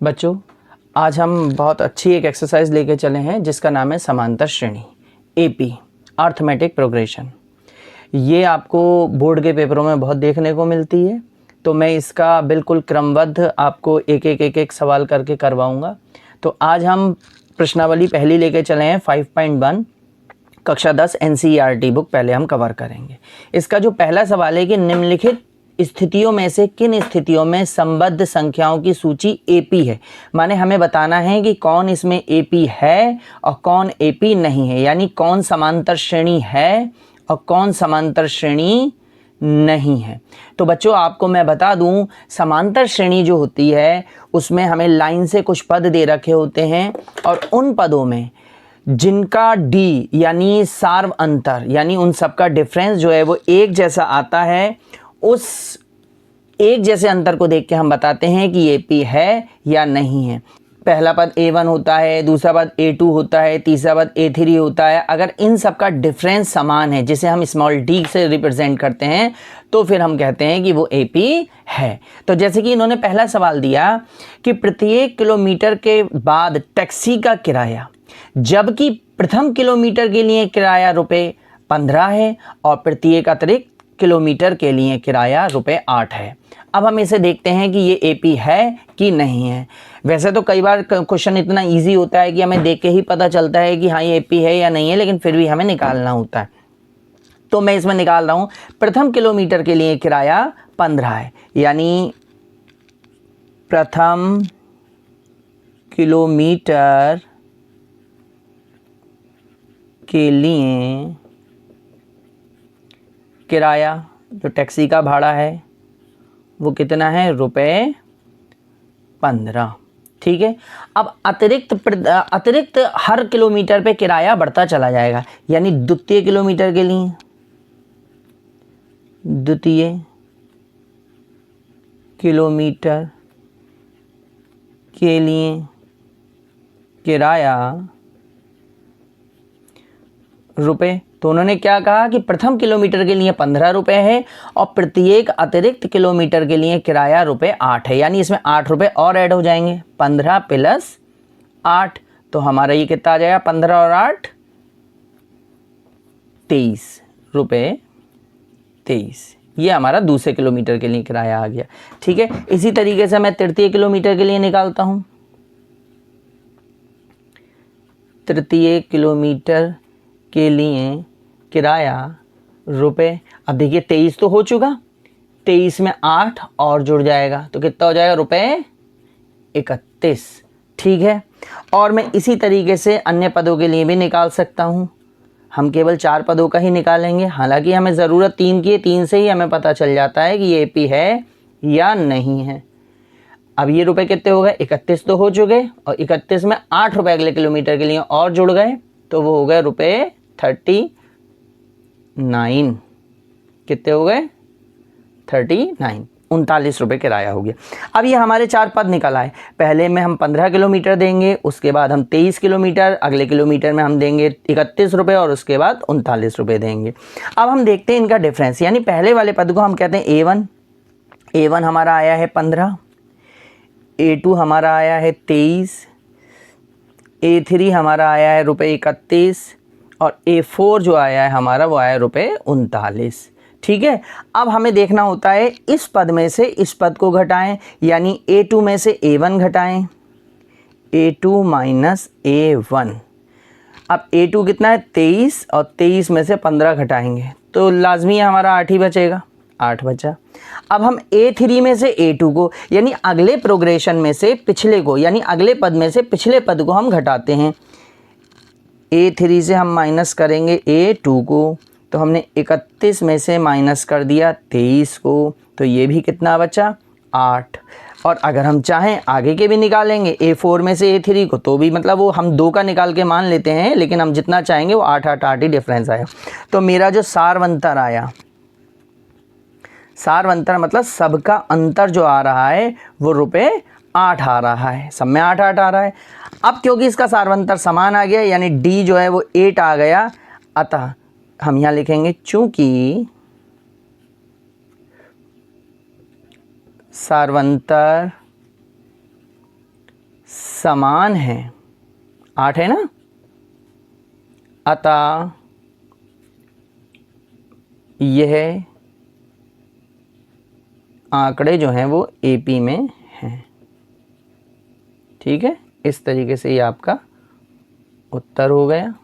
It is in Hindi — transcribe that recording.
बच्चों, आज हम बहुत अच्छी एक एक्सरसाइज लेके चले हैं जिसका नाम है समांतर श्रेणी, एपी, अर्थमेटिक प्रोग्रेशन। ये आपको बोर्ड के पेपरों में बहुत देखने को मिलती है, तो मैं इसका बिल्कुल क्रमबद्ध आपको एक एक सवाल करके करवाऊंगा। तो आज हम प्रश्नावली पहली लेके चले हैं 5.1 कक्षा 10 एनसीईआरटी बुक पहले हम कवर करेंगे। इसका जो पहला सवाल है कि निम्नलिखित स्थितियों में से किन स्थितियों में संबद्ध संख्याओं की सूची एपी है। माने हमें बताना है कि कौन इसमें एपी है और कौन एपी नहीं है, यानी कौन समांतर श्रेणी है और कौन समांतर श्रेणी नहीं है। तो बच्चों, आपको मैं बता दूं, समांतर श्रेणी जो होती है उसमें हमें लाइन से कुछ पद दे रखे होते हैं और उन पदों में जिनका डी यानी सार्व अंतर यानी उन सबका डिफरेंस जो है वो एक जैसा आता है, उस एक जैसे अंतर को देख के हम बताते हैं कि ये पी है या नहीं है। पहला पद A1 होता है, दूसरा पद A2 होता है, तीसरा पद A3 होता है। अगर इन सब का डिफरेंस समान है, जिसे हम स्मॉल d से रिप्रेजेंट करते हैं, तो फिर हम कहते हैं कि वो AP है। तो जैसे कि इन्होंने पहला सवाल दिया कि प्रत्येक किलोमीटर के बाद टैक्सी का किराया, जबकि प्रथम किलोमीटर के लिए किराया ₹15 है और प्रत्येक अतिरिक्त किलोमीटर के लिए किराया ₹8 है। अब हम इसे देखते हैं कि ये एपी है कि नहीं है। वैसे तो कई बार क्वेश्चन इतना इजी होता है कि हमें देख के ही पता चलता है कि हाँ ये एपी है या नहीं है, लेकिन फिर भी हमें निकालना होता है। तो मैं इसमें निकाल रहा हूँ, प्रथम किलोमीटर के लिए किराया 15 है, यानी प्रथम किलोमीटर के लिए किराया जो टैक्सी का भाड़ा है वो कितना है, ₹15। ठीक है। अब अतिरिक्त हर किलोमीटर पे किराया बढ़ता चला जाएगा, यानी द्वितीय किलोमीटर के लिए किराया रुपए। तो उन्होंने क्या कहा कि प्रथम किलोमीटर के लिए ₹15 है और प्रत्येक अतिरिक्त किलोमीटर के लिए किराया ₹8 है, यानी इसमें ₹8 और ऐड हो जाएंगे। 15 + 8, तो हमारा ये कितना आ जाएगा, 15 और 8 23। ये हमारा दूसरे किलोमीटर के लिए किराया आ गया। ठीक है। इसी तरीके से मैं तृतीय किलोमीटर के लिए निकालता हूं। तृतीय किलोमीटर के लिए किराया रुपए। अब देखिए 23 तो हो चुका, 23 में 8 और जुड़ जाएगा तो कितना हो जाएगा, ₹31। ठीक है। और मैं इसी तरीके से अन्य पदों के लिए भी निकाल सकता हूं। हम केवल 4 पदों का ही निकालेंगे, हालांकि हमें ज़रूरत 3 की है, 3 से ही हमें पता चल जाता है कि ये एपी है या नहीं है। अब ये रुपए कितने हो गए, 31 तो हो चुके और 31 में ₹8 अगले किलोमीटर के लिए और जुड़ गए तो वो हो गए ₹39। कितने हो गए, 39, ₹39 किराया हो गया। अब ये हमारे 4 पद निकल आए। पहले में हम 15 किलोमीटर देंगे, उसके बाद हम 23 किलोमीटर, अगले किलोमीटर में हम देंगे ₹31 और उसके बाद ₹39 देंगे। अब हम देखते हैं इनका डिफरेंस, यानी पहले वाले पद को हम कहते हैं A1 हमारा आया है 15, A2 हमारा आया है 23, A3 हमारा आया है ₹31 और A4 जो आया है हमारा वो आया ₹39। ठीक है। अब हमें देखना होता है इस पद में से इस पद को घटाएं, यानी A2 में से A1 घटाएं, A2 - A1। अब A2 कितना है, 23 और 23 में से 15 घटाएंगे तो लाजमी हमारा 8 ही बचेगा, 8 बचा। अब हम A3 में से A2 को, यानी अगले प्रोग्रेशन में से पिछले को, यानी अगले पद में से पिछले पद को हम घटाते हैं। A3 से हम माइनस करेंगे A2 को, तो हमने 31 में से माइनस कर दिया 23 को, तो ये भी कितना बचा, 8। और अगर हम चाहें आगे के भी निकालेंगे A4 में से A3 को, तो भी मतलब वो हम 2 का निकाल के मान लेते हैं, लेकिन हम जितना चाहेंगे वो 8 ही डिफरेंस आया। तो मेरा जो सार्वंतर आया, सार्वंतर मतलब सबका अंतर जो आ रहा है वो ₹8 आ रहा है, सब में 8 आ रहा है। अब क्योंकि इसका सार्वंतर समान आ गया, यानी D जो है वो 8 आ गया, अतः हम यहाँ लिखेंगे चूंकि सार्वंतर समान हैं, 8 है ना, अतः यह आंकड़े जो हैं वो एपी में हैं। ठीक है, इस तरीके से ये आपका उत्तर हो गया।